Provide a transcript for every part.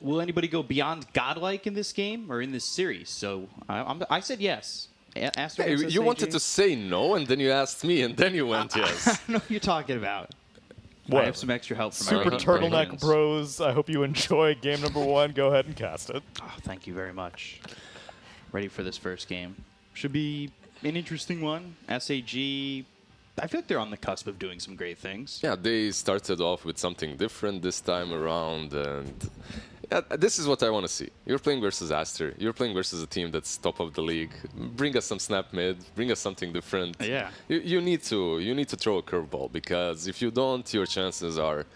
will anybody go beyond godlike in this game or in this series? So I said yes. Aster Hey, you wanted to say no, and then you asked me, and then you went yes. I don't know what you're talking about. What? I have some extra help from Super our Turtleneck Bros. I hope you enjoy game number 1. Go ahead and cast it. Oh, thank you very much. Ready for this first game. Should be an interesting one. SAG, I feel like they're on the cusp of doing some great things. Yeah, they started off with something different this time around, and this is what I want to see. You're playing versus Aster. You're playing versus a team that's top of the league. Bring us some snap mid. Bring us something different. Yeah. You need to throw a curveball, because if you don't, your chances are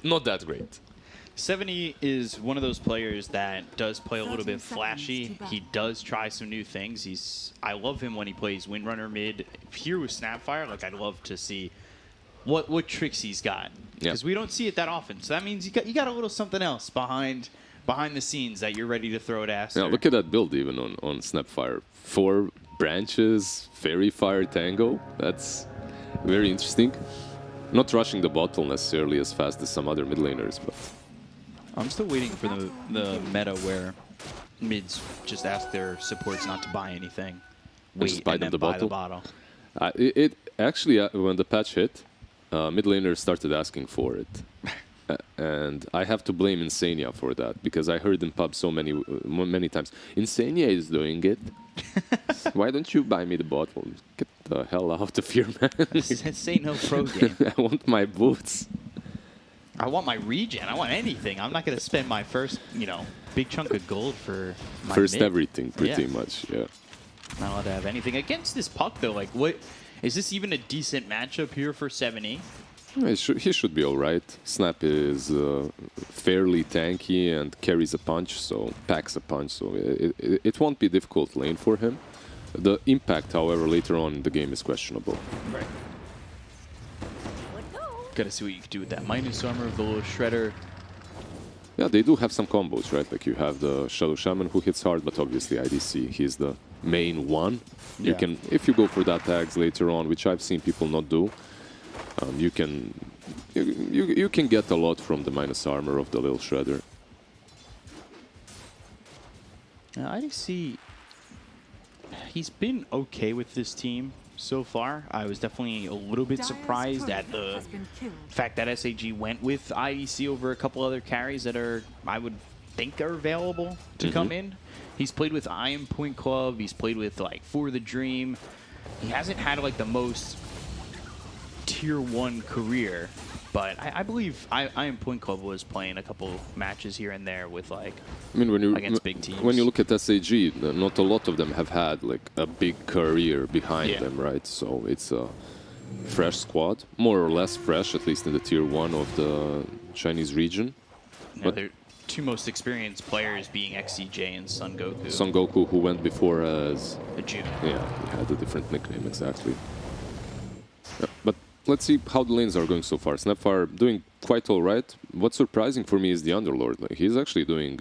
not that great. 70 is one of those players that does play a little bit flashy. He does try some new things. I love him when he plays Windrunner mid. Here with Snapfire, like, I'd love to see what tricks he's got, because we don't see it that often. So that means you got a little something else behind the scenes that you're ready to throw at Aster. Yeah, look at that build even on Snapfire. 4 branches, Fairy Fire Tango. That's very interesting. Not rushing the bottle necessarily as fast as some other mid laners, but I'm still waiting for the meta where mids just ask their supports not to buy anything. Wait, and then buy the bottle. It actually, when the patch hit, mid laners started asking for it. And I have to blame Insania for that, because I heard in pub so many times, Insania is doing it. Why don't you buy me the bottle? Get the hell out of here, man. Say no pro game. I want my boots. I want my regen. I want anything. I'm not going to spend my first, big chunk of gold for my first mid. everything, pretty much, yeah. Not allowed to have anything against this puck, though. Like, what is this even a decent matchup here for 70? He should be all right. Snap is fairly tanky and carries a punch, so packs a punch, so it won't be a difficult lane for him. The impact, however, later on in the game is questionable. Right. Gotta see what you can do with that minus armor of the little shredder. Yeah, they do have some combos, right? Like you have the Shadow Shaman who hits hard, but obviously IDC, he's the main one. Yeah. You can, if you go for that tags later on, which I've seen people not do, you can get a lot from the minus armor of the little shredder. IDC, he's been okay with this team so far. I was definitely a little bit surprised at the fact that SAG went with IDC over a couple other carries that I would think are available to come in. He's played with Iron Point Club. He's played with like For the Dream. He hasn't had like the most tier 1 career, but I believe Iron Point Club was playing a couple matches here and there with like against big teams. When you look at SAG, not a lot of them have had like a big career behind them, right? So it's a fresh squad, more or less fresh, at least in the tier 1 of the Chinese region. Yeah, they're two most experienced players being XCJ and Son Goku. Son Goku, who went before as a June. Yeah, he had a different nickname, exactly. Yeah, but let's see how the lanes are going so far. Snapfire doing quite all right. What's surprising for me is the Underlord. Like, he's actually doing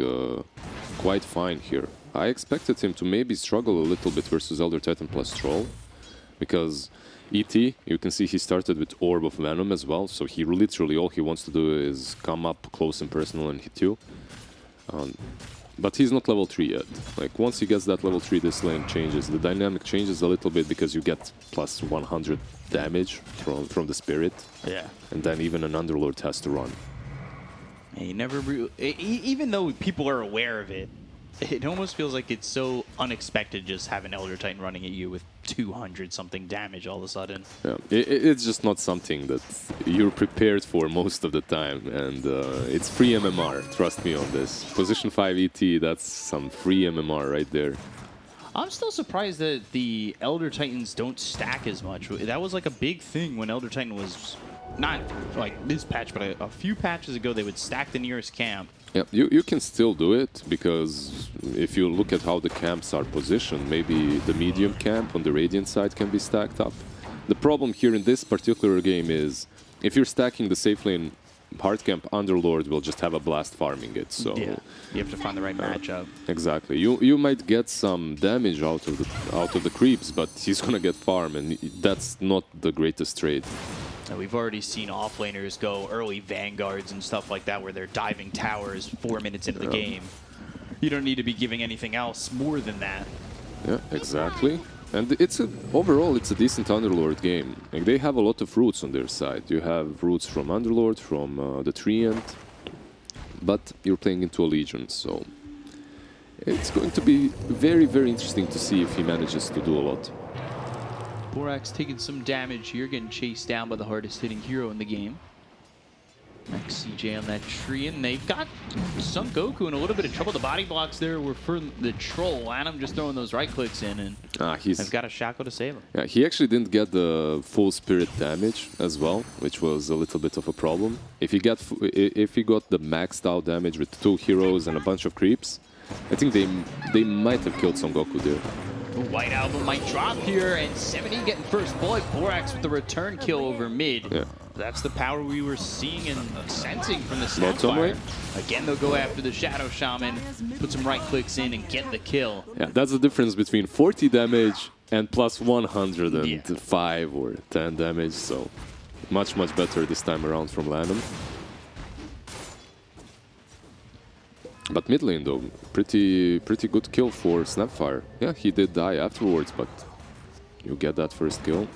quite fine here. I expected him to maybe struggle a little bit versus Elder Titan plus Troll, because ET, you can see he started with Orb of Venom as well, so he literally all he wants to do is come up close and personal and hit you. But he's not level 3 yet. Like, once he gets that level 3, this lane changes. The dynamic changes a little bit because you get plus 100 damage from the Spirit. Yeah. And then even an Underlord has to run. He never even though people are aware of it, it almost feels like it's so unexpected just having Elder Titan running at you with 200-something damage all of a sudden. Yeah, it's just not something that you're prepared for most of the time, and it's free MMR, trust me on this. Position 5 ET, that's some free MMR right there. I'm still surprised that the Elder Titans don't stack as much. That was like a big thing when Elder Titan was, not like this patch, but a few patches ago, they would stack the nearest camp. Yeah, you can still do it, because if you look at how the camps are positioned, maybe the medium camp on the Radiant side can be stacked up. The problem here in this particular game is, if you're stacking the safe lane hard camp, Underlord will just have a blast farming it. So yeah, you have to find the right matchup. Exactly. You might get some damage out of the creeps, but he's gonna get farm, and that's not the greatest trade. So we've already seen offlaners go early vanguards and stuff like that where they're diving towers 4 minutes into the game. You don't need to be giving anything else more than that. Yeah, exactly. And overall, it's a decent Underlord game. Like, they have a lot of roots on their side. You have roots from Underlord, from the Treant, but you're playing into a Legion, so it's going to be very, very interesting to see if he manages to do a lot. Borax taking some damage here, getting chased down by the hardest hitting hero in the game. Next CJ on that tree, and they've got Sun Goku in a little bit of trouble. The body blocks there were for the troll, and I'm just throwing those right clicks in, and I've got a shackle to save him. Yeah, he actually didn't get the full spirit damage as well, which was a little bit of a problem. If he got the maxed out damage with 2 heroes and a bunch of creeps, I think they might have killed Sun Goku there. White Album might drop here, and 70 getting first blood. Borax with the return kill over mid. Yeah. That's the power we were seeing and sensing from the Snowballing. Again, they'll go after the Shadow Shaman, put some right clicks in, and get the kill. Yeah, that's the difference between 40 damage and plus 105 or 10 damage, so much, much better this time around from Lanham. But mid lane though, pretty good kill for Snapfire. Yeah, he did die afterwards, but you get that first kill.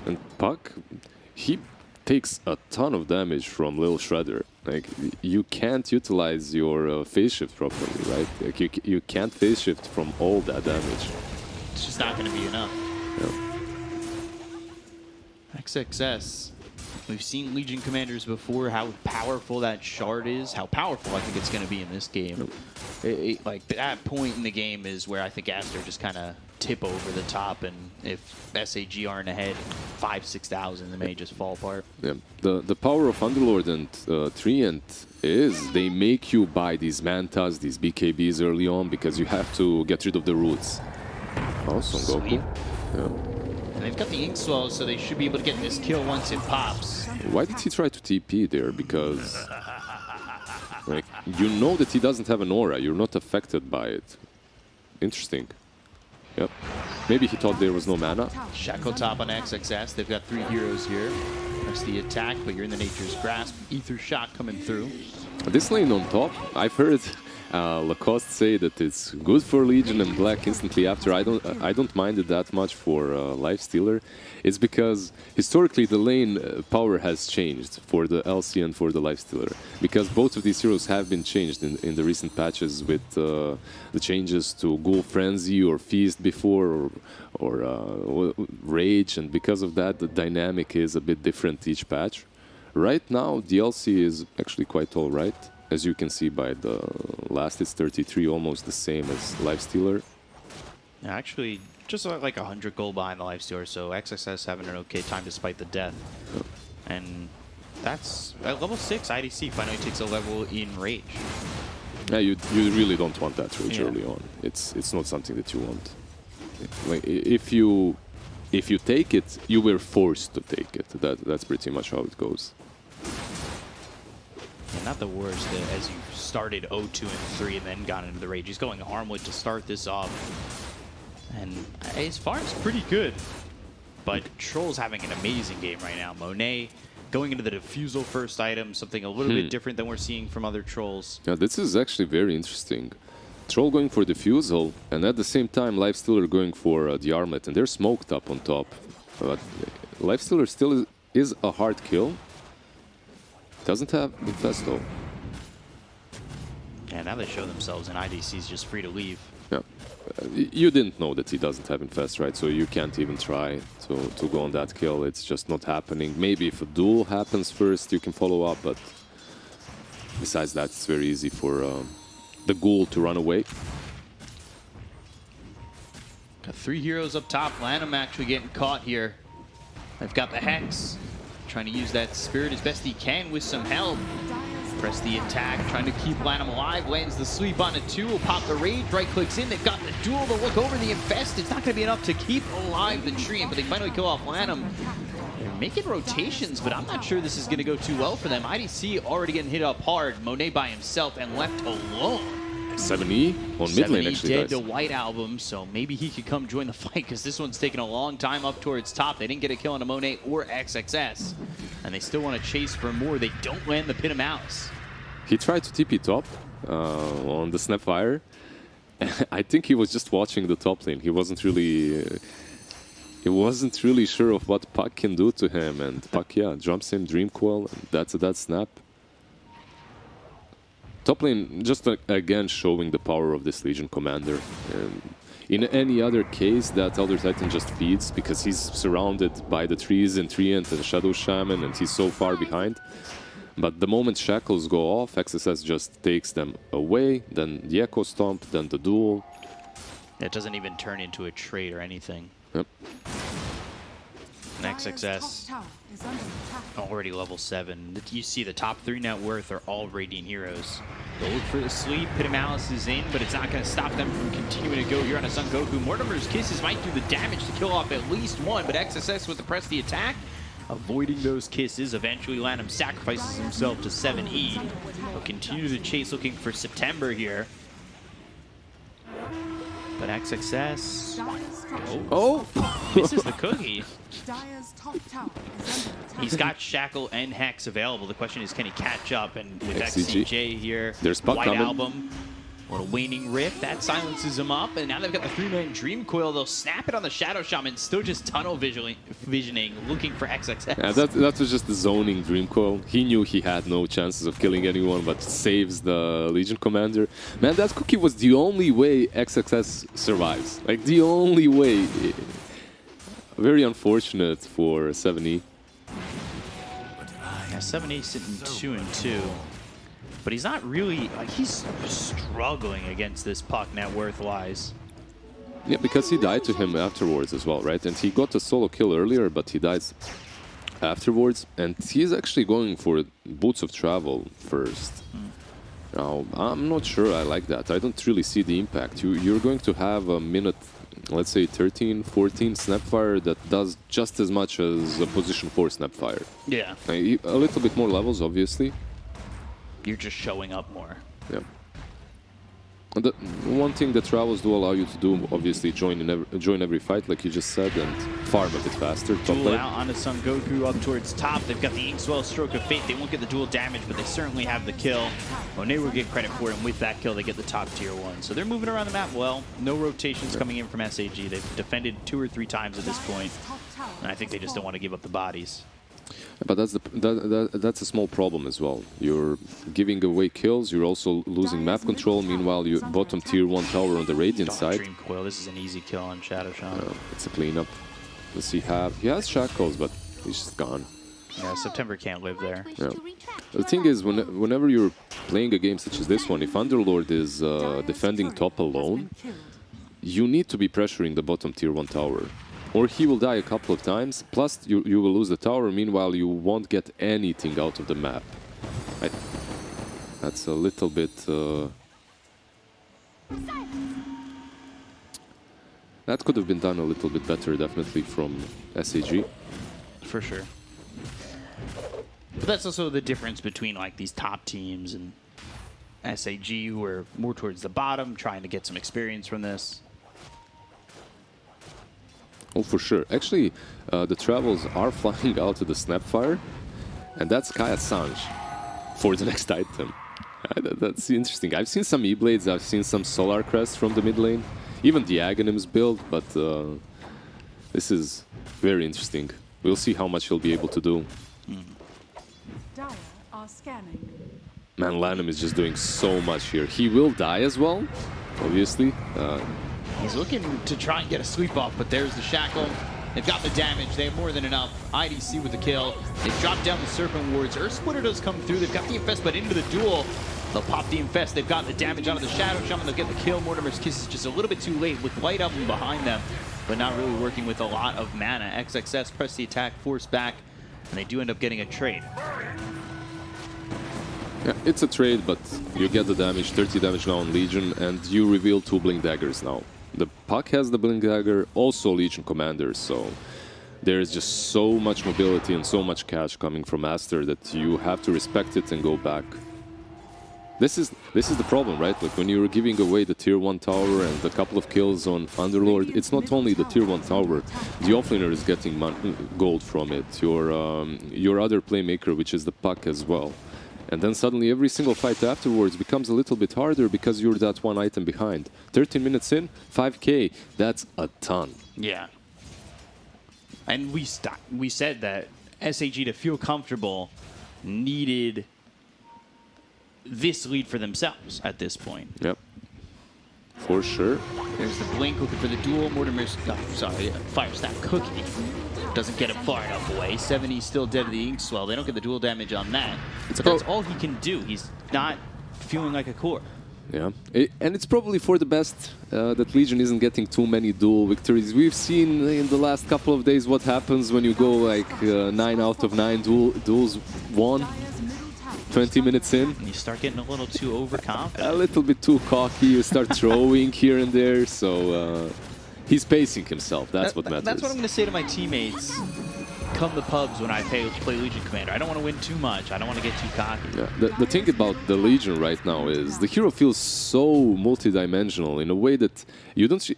And Puck, he takes a ton of damage from Lil Shredder. Like, you can't utilize your phase shift properly, right? Like, you can't phase shift from all that damage. It's just not going to be enough. Yeah. XXS. We've seen Legion commanders before, how powerful that shard is, how powerful I think it's going to be in this game. Like, that point in the game is where I think Aster just kind of tip over the top, and if SAG aren't ahead 5,000-6,000, they may just fall apart. Yeah. The power of Underlord and Treant is they make you buy these Mantas, these BKBs early on, because you have to get rid of the roots. Oh, Son Goku. Yeah. And they've got the Ink Swell, so they should be able to get this kill once it pops. Why did he try to TP there? Because like, you know that he doesn't have an aura. You're not affected by it. Interesting. Yep. Maybe he thought there was no mana. Shackle top on XXS. They've got 3 heroes here. Press the attack, but you're in the Nature's Grasp. Ether Shot coming through. This lane on top, I've heard Lacoste say that it's good for Legion and Black instantly after. I don't mind it that much for Lifestealer. It's because historically the lane power has changed for the LC and for the Lifestealer, because both of these heroes have been changed in the recent patches with the changes to Ghoul Frenzy or Feast before or Rage, and because of that the dynamic is a bit different each patch. Right now the LC is actually quite alright. As you can see by the last, it's 33, almost the same as Lifestealer. Yeah, actually, just like 100 gold behind the Lifestealer, so XXS having an okay time despite the death. Yeah. And that's at level 6, IDC finally takes a level in Rage. Yeah, you really don't want that Rage early on. It's not something that you want. Like, if you take it, you were forced to take it. That's pretty much how it goes. Yeah, not the worst, as you started 0-2 and 3 and then got into the Rage. He's going Harmwood to start this off. And his farm's pretty good. But Troll's having an amazing game right now. Monet going into the Diffusal first item, something a little bit different than we're seeing from other Trolls. Yeah, this is actually very interesting. Troll going for Diffusal, and at the same time Lifestealer going for the Armlet, and they're smoked up on top. But Lifestealer still is a hard kill. Doesn't have Infest though. Yeah, now they show themselves and IDC's just free to leave. Yeah. You didn't know that he doesn't have Infest, right? So you can't even try to go on that kill. It's just not happening. Maybe if a duel happens first, you can follow up, but besides that, it's very easy for the Ghoul to run away. Got 3 heroes up top. Lanham actually getting caught here. They've got the Hex. Trying to use that Spirit as best he can with some help. Press the attack, trying to keep Lanham alive. Lands the sleep on it too. Will pop the Rage. Right clicks in. They've got the duel to look over the Infest. It's not going to be enough to keep alive the Treant, but they finally kill off Lanham. They're making rotations, but I'm not sure this is going to go too well for them. IDC already getting hit up hard. Monet by himself and left alone. 7E on mid lane 7E actually dead dies. to White Album, so maybe he could come join the fight because this one's taking a long time up towards top. They didn't get a kill on a Monet or XXS, and they still want to chase for more. They don't land the pin of Mouse. He tried to TP top on the Snapfire. I think he was just watching the top lane. He wasn't really sure of what Puck can do to him, and Puck, yeah, jumps in Dream Coil, and that's a dead snap. Top lane just again showing the power of this Legion commander. In any other case, that Elder Titan just feeds because he's surrounded by the trees and Treant and Shadow Shaman, and he's so far behind. But the moment shackles go off, XSS just takes them away, then the Echo Stomp, then the duel. It doesn't even turn into a trade or anything. Yep. And XXS already level 7. You see the top 3 net worth are all Radiant heroes. They'll look for the sleep. Pit of Malice is in, but it's not going to stop them from continuing to go here on a Son Goku. Mortimer's Kisses might do the damage to kill off at least one, but XSS with the press the attack, avoiding those kisses. Eventually, Lanham sacrifices himself to 7E. He'll continue to chase, looking for September here. But XXS... Oh! Misses the cookie. He's got Shackle and Hex available. The question is, can he catch up? And with XCJ here, there's Puck White coming. Album, little waning rift, that silences him up. And now they've got the 3-man Dream Coil. They'll snap it on the Shadow Shaman, still just tunnel visioning, looking for XXS. Yeah, that was just the zoning Dream Coil. He knew he had no chances of killing anyone, but saves the Legion commander. Man, that cookie was the only way XXS survives. Like, the only way. Very unfortunate for 7E. Yeah, 7E sitting 2-2. But he's not really, like, he's struggling against this Puck net worth-wise. Yeah, because he died to him afterwards as well, right? And he got a solo kill earlier, but he dies afterwards. And he's actually going for Boots of Travel first. Now, I'm not sure I like that. I don't really see the impact. You're going to have a minute, let's say 13, 14 Snapfire that does just as much as a position 4 Snapfire. Yeah. A little bit more levels, obviously. You're just showing up more. Yeah. The one thing that travels do allow you to do, obviously, join every fight, like you just said, and farm a bit faster. Duel out onto Son Goku up towards top. They've got the Inkswell Stroke of Fate. They won't get the dual damage, but they certainly have the kill. Monet will get credit for it, and with that kill, they get the top tier 1. So they're moving around the map well. No rotations coming in from SAG. They've defended 2 or 3 times at this point, and I think they just don't want to give up the bodies. But that's a small problem as well. You're giving away kills, you're also losing map control. Meanwhile, you bottom tier 1 tower on the Radiant side. Dream Coil. This is an easy kill on Shadow Shaman. It's a cleanup. Does he have? He has shackles, but he's just gone. Yeah, September can't live there. Yeah. The thing is, whenever you're playing a game such as this one, if Underlord is defending top alone, you need to be pressuring the bottom tier 1 tower. Or he will die a couple of times, plus you will lose the tower, meanwhile you won't get anything out of the map. That's a little bit... that could have been done a little bit better, definitely, from SAG. For sure. But that's also the difference between like these top teams and SAG, who are more towards the bottom, trying to get some experience from this. Oh, for sure. Actually, the Travels are flying out to the Snapfire, and that's Kaya Sanj for the next item. That's interesting. I've seen some E-Blades, I've seen some Solar Crest from the mid lane, even the Aghanims build, but this is very interesting. We'll see how much he'll be able to do. Man, Lanham is just doing so much here. He will die as well, obviously. He's looking to try and get a sweep off, but there's the Shackle. They've got the damage. They have more than enough. IDC with the kill. They've dropped down the Serpent Wards. Earth Splitter does come through. They've got the Infest, but into the duel. They'll pop the Infest. They've got the damage onto the Shadow Shaman. They'll get the kill. Mortimer's Kiss is just a little bit too late with White Album behind them, but not really working with a lot of mana. XXS press the attack, force back, and they do end up getting a trade. Yeah, it's a trade, but you get the damage, 30 damage now on Legion, and you reveal 2 Blink Daggers now. The Puck has the Blink Dagger, also Legion Commanders, so there is just so much mobility and so much cash coming from Aster that you have to respect it and go back. This is the problem, right? Like when you're giving away the tier 1 tower and a couple of kills on Underlord, it's not only the tier 1 tower. The offlaner is getting gold from it. Your other playmaker, which is the puck as well. And then suddenly every single fight afterwards becomes a little bit harder because you're that one item behind. 13 minutes in, 5K, that's a ton. Yeah. And we said that SAG, to feel comfortable, needed this lead for themselves at this point. Yep. For sure. There's the blink looking for the duel. Mortimer's, fire snap cookie. Doesn't get him far enough away. 70 still dead to the Inkswell. They don't get the duel damage on that. But that's all he can do. He's not feeling like a core. Yeah, and it's probably for the best that Legion isn't getting too many duel victories. We've seen in the last couple of days what happens when you go like 9 out of 9 duels won. 20 minutes in. You start getting a little too overconfident. A little bit too cocky. You start throwing here and there. So he's pacing himself. That's what matters. That's what I'm going to say to my teammates. Come the pubs when I play Legion Commander. I don't want to win too much. I don't want to get too cocky. Yeah. The thing about the Legion right now is the hero feels so multi-dimensional in a way that you don't see.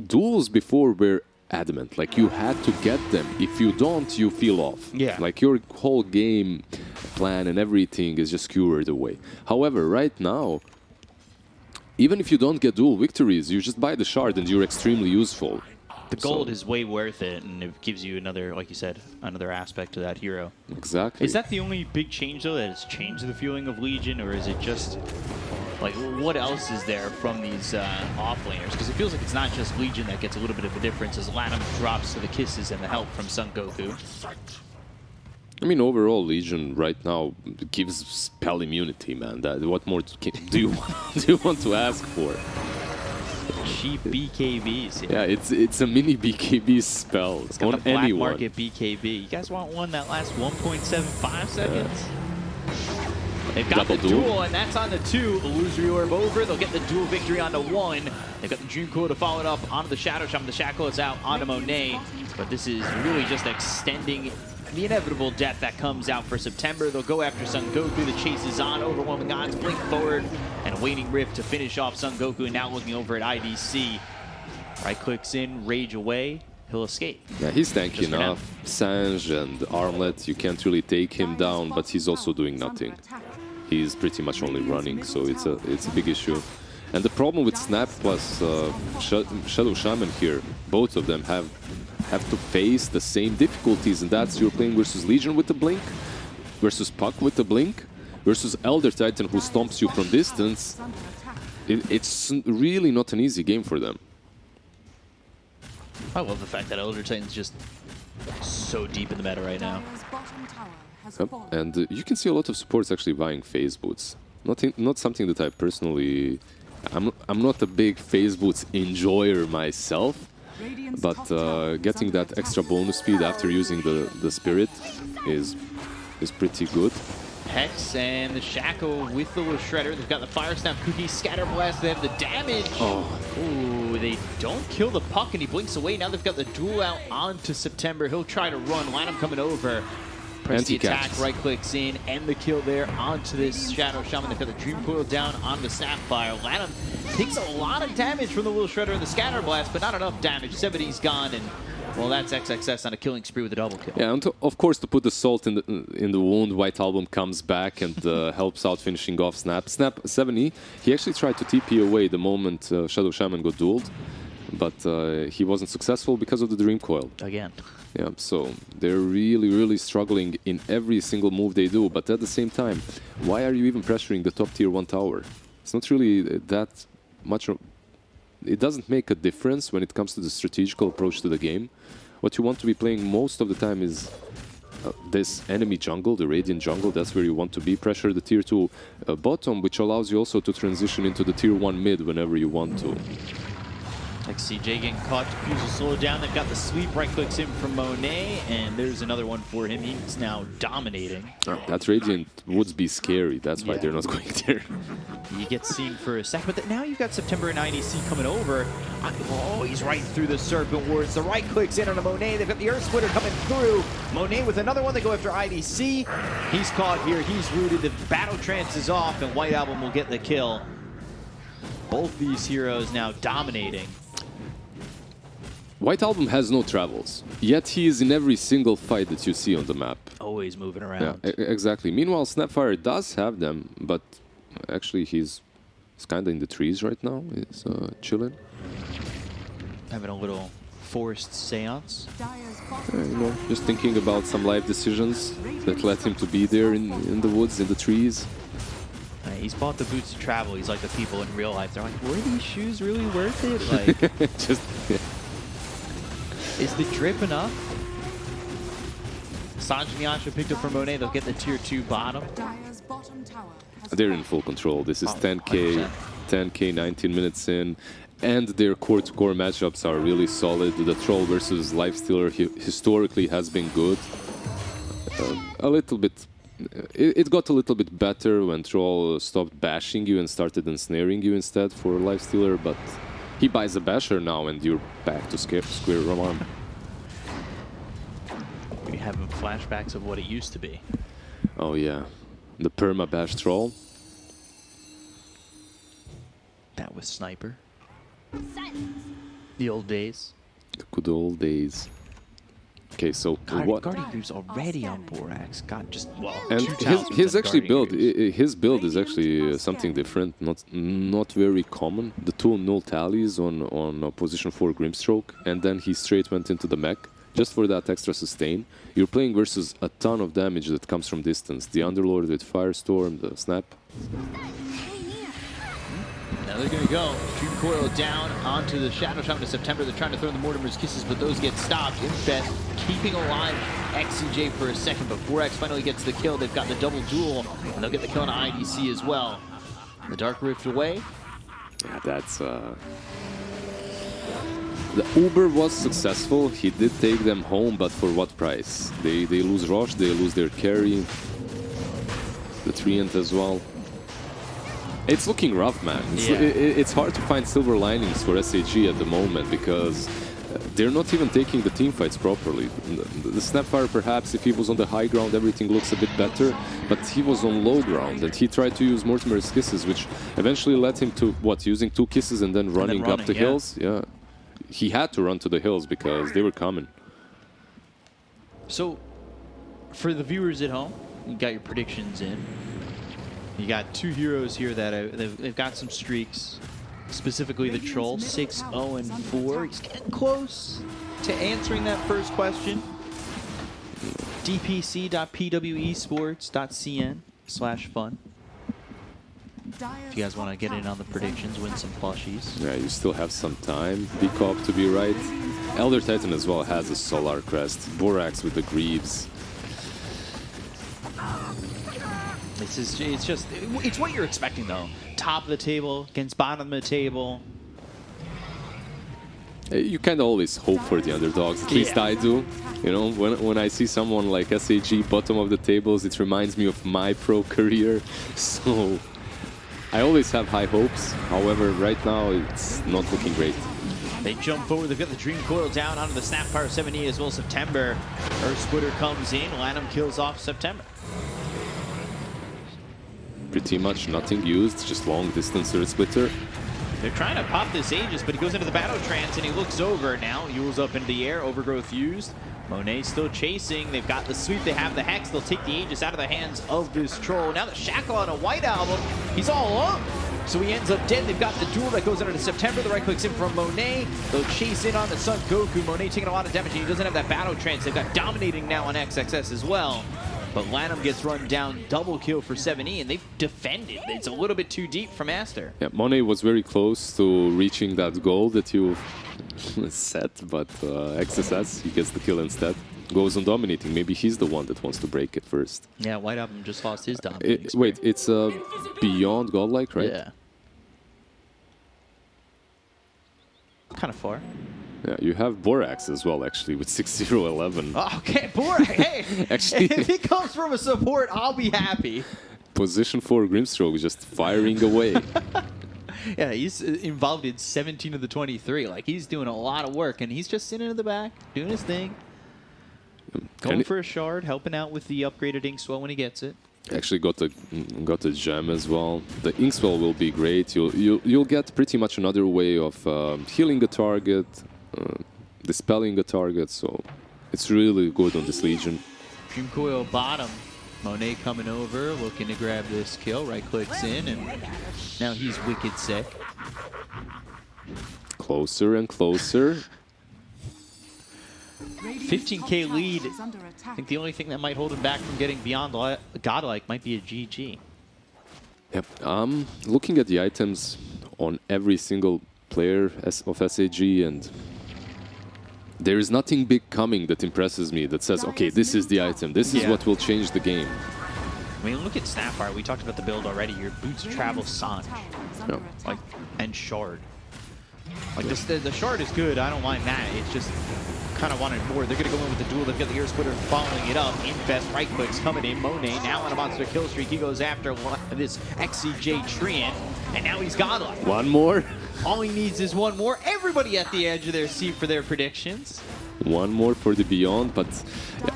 Duels before were adamant. Like you had to get them. If you don't, you feel off. Yeah. Like your whole game plan and everything is just skewered away. However, right now, even if you don't get duel victories, you just buy the shard and you're extremely useful. The gold is way worth it, and it gives you another, like you said, another aspect to that hero. Exactly. Is that the only big change, though, that has changed the feeling of Legion, or is it just, like, what else is there from these offlaners? Because it feels like it's not just Legion that gets a little bit of a difference as Latam drops to the kisses and the help from Son Goku. I mean, overall, Legion right now gives spell immunity, man. What more do you want to ask for? Cheap BKBs. Yeah, it's a mini BKB spell It's got on the black anyone. market BKB. You guys want one that lasts 1.75 seconds? They've got Double the duel, and that's on the 2. Illusory Orb over. They'll get the duel victory on the 1. They've got the Dream Coil to follow it up onto the Shadow Shaman. The Shackle is out onto Monet, but this is really just extending the inevitable death that comes out for September. They'll go after Son Goku. The chase is on. Overwhelming odds. Blink forward and Waning Rift to finish off Son Goku. And now looking over at IDC. Right clicks in, rage away. He'll escape. Yeah, he's tanky enough. Sange and Armlet, you can't really take him down, but he's also doing nothing. He's pretty much only running, so it's a big issue. And the problem with Snap plus Shadow Shaman here, both of them have to face the same difficulties, and that's you're playing versus Legion with the Blink, versus Puck with the Blink, versus Elder Titan who stomps you from distance. It's really not an easy game for them. I love the fact that Elder Titan's just so deep in the meta right now. Yep. And you can see a lot of supports actually buying phase boots. Not something that I personally... I'm not a big phase boots enjoyer myself, but getting that extra bonus speed after using the spirit is pretty good. Hex and the Shackle with the little Shredder. They've got the Fire Snap Cookie, Scatter Blast. They have the damage. Oh. Ooh, they don't kill the Puck, and he blinks away. Now they've got the duel out onto September. He'll try to run. Latam coming over. Press the attack, right clicks in, and the kill there onto this Shadow Shaman. They've got the Dream Coil down on the Sapphire. Latam takes a lot of damage from the Will Shredder and the Scatter Blast, but not enough damage. 70's gone, and well, that's XXS on a killing spree with a double kill. Yeah, and of course, to put the salt in the wound, White Album comes back and helps out finishing off Snap. Snap 70, he actually tried to TP away the moment Shadow Shaman got dueled, but he wasn't successful because of the Dream Coil. Again. Yeah, so they're really struggling in every single move they do, but at the same time, why are you even pressuring the top tier 1 tower? It's not really that much. It doesn't make a difference when it comes to the strategical approach to the game. What you want to be playing most of the time is this enemy jungle, the Radiant jungle. That's where you want to be. Pressure the tier 2 bottom, which allows you also to transition into the tier 1 mid whenever you want to. Like CJ getting caught, Diffusal slowed down. They've got the sweep, right clicks in from Monet, and there's another one for him. He's now dominating. That Radiant would be scary. That's why they're not going there. He gets seen for a second, but now you've got September and IDC coming over. Oh, he's right through the Serpent Wards. The right clicks in on a Monet. They've got the Earth Splitter coming through. Monet with another one. They go after IDC. He's caught here. He's rooted. The Battle Trance is off, and White Album will get the kill. Both these heroes now dominating. White Album has no travels, yet he is in every single fight that you see on the map. Always moving around. Yeah, exactly. Meanwhile, Snapfire does have them, but actually he's kind of in the trees right now. He's chilling. Having a little forced seance. You know, just thinking about some life decisions that led him to be there in the woods, in the trees. He's bought the boots to travel. He's like the people in real life. They're like, were these shoes really worth it? Like, just... Yeah. Is the drip enough? Sanj and Yasha picked up from Monet. They'll get the tier 2 bottom. They're in full control. This is 10K, 100%. 10K, 19 minutes in. And their core-to-core matchups are really solid. The Troll versus Lifestealer historically has been good. A little bit... It got a little bit better when Troll stopped bashing you and started ensnaring you instead for Lifestealer, but he buys a basher now and you're back to square one. We have flashbacks of what it used to be. Oh yeah, the perma-bash Troll. That was Sniper. The old days. The good old days. Okay, so what? Guardian Greaves already on Borax. Got just, well, And his actually build, his build is actually something different, not very common. The 2 null tallies on position 4 Grimstroke, and then he straight went into the mech just for that extra sustain. You're playing versus a ton of damage that comes from distance. The Underlord with Firestorm, the Snap. Now they're going to go. Dream Coil down onto the Shadow Shaman to September. They're trying to throw the Mortimer's Kisses, but those get stopped. Infest keeping alive XCJ for a second, but Borax finally gets the kill. They've got the double duel, and they'll get the kill on IDC as well. The Dark Rift away. Yeah, that's... The Uber was successful. He did take them home, but for what price? They lose Rosh, they lose their carry. The Treant as well. It's looking rough, man. It's hard to find silver linings for SAG at the moment because they're not even taking the team fights properly. The Snapfire, perhaps, if he was on the high ground, everything looks a bit better, but he was on low ground and he tried to use Mortimer's Kisses, which eventually led him to, what, using 2 kisses and then running up the hills? Yeah. He had to run to the hills because they were coming. So, for the viewers at home, you got your predictions in. You got 2 heroes here that they've got some streaks. Specifically the Troll, 6-0-4. He's getting close to answering that first question. dpc.pwesports.cn/fun. If you guys want to get in on the predictions, win some plushies. Yeah, you still have some time. Peacock to be right. Elder Titan as well has a Solar Crest. Borax with the Greaves. It's what you're expecting though. Top of the table against bottom of the table. You kind of always hope for the underdogs. At least I do. You know, when I see someone like SAG bottom of the tables, it reminds me of my pro career. So I always have high hopes. However, right now it's not looking great. They jump forward. They've got the Dream Coil down onto the Snapfire 70 as well. September. Earth Splitter comes in. Lanham kills off September. Pretty much nothing used, just long distance Earth Splitter. They're trying to pop this Aegis, but he goes into the Battle Trance and he looks over now. Yule's up into the air, Overgrowth used. Monet still chasing. They've got the sweep, they have the Hex. They'll take the Aegis out of the hands of this Troll. Now the Shackle on a White Album. He's all alone. So he ends up dead. They've got the duel that goes into September. The right clicks in from Monet. They'll chase in on the Son Goku. Monet taking a lot of damage and he doesn't have that Battle Trance. They've got Dominating now on XXS as well. But Lanham gets run down, double kill for 7E, and they've defended. It's a little bit too deep from Aster. Yeah, Monet was very close to reaching that goal that you set, but XSS, he gets the kill instead. Goes on dominating. Maybe he's the one that wants to break it first. Yeah, White Album just lost his dominating. Wait, it's beyond godlike, right? Yeah. Kind of far. Yeah, you have Borax as well, actually, with 6-0-11. Okay, Borax, hey! Actually, if he comes from a support, I'll be happy. Position 4 Grimstroke just firing away. Yeah, he's involved in 17 of the 23. Like, he's doing a lot of work, and he's just sitting in the back, doing his thing. Going for a shard, helping out with the upgraded Inkswell when he gets it. Actually got a gem as well. The Inkswell will be great. You'll get pretty much another way of healing a target, dispelling a target, so it's really good on this Legion. Dream Coil bottom. Monet coming over, looking to grab this kill. Right clicks in, and now he's wicked sick. Closer and closer. 15k lead. I think the only thing that might hold him back from getting beyond Godlike might be a GG. Yep. Looking at the items on every single player of SAG, and there is nothing big coming that impresses me, that says, okay, this is the item, this is what will change the game. I mean, look at Snapfire. We talked about the build already. Your boots travel Sanj, like, and Shard. Like, the Shard is good. I don't mind that. It's just kind of wanted more. They're going to go in with the duel. They've got the Ear Splitter following it up. Infest right clicks coming in. Monet now on a monster kill streak. He goes after this XCJ Treant, and now he's godlike. One more. All he needs is one more. Everybody at the edge of their seat for their predictions. One more for the Beyond, but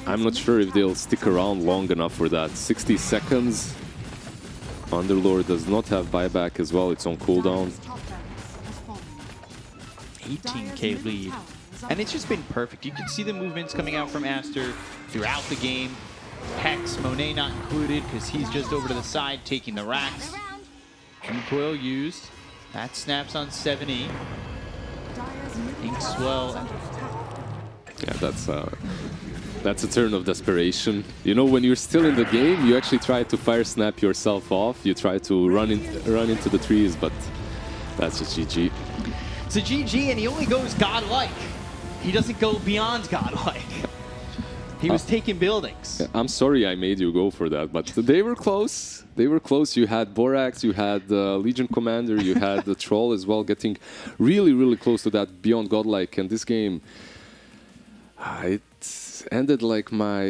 I'm not sure if they'll stick around long enough for that. 60 seconds. Underlord does not have buyback as well. It's on cooldown. 18k lead. And it's just been perfect. You can see the movements coming out from Aster throughout the game. Hex, Monet not included because he's just over to the side taking the racks. Recoil used. That snaps on 7E. Inkswell. Yeah, that's a turn of desperation. You know, when you're still in the game, you actually try to fire snap yourself off. You try to run into the trees, but that's a GG. It's a GG, and he only goes godlike. He doesn't go beyond godlike. He was taking buildings. I'm sorry I made you go for that, but they were close. They were close. You had Borax, you had Legion Commander, you had the Troll as well, getting really, really close to that beyond godlike. And this game, it ended like my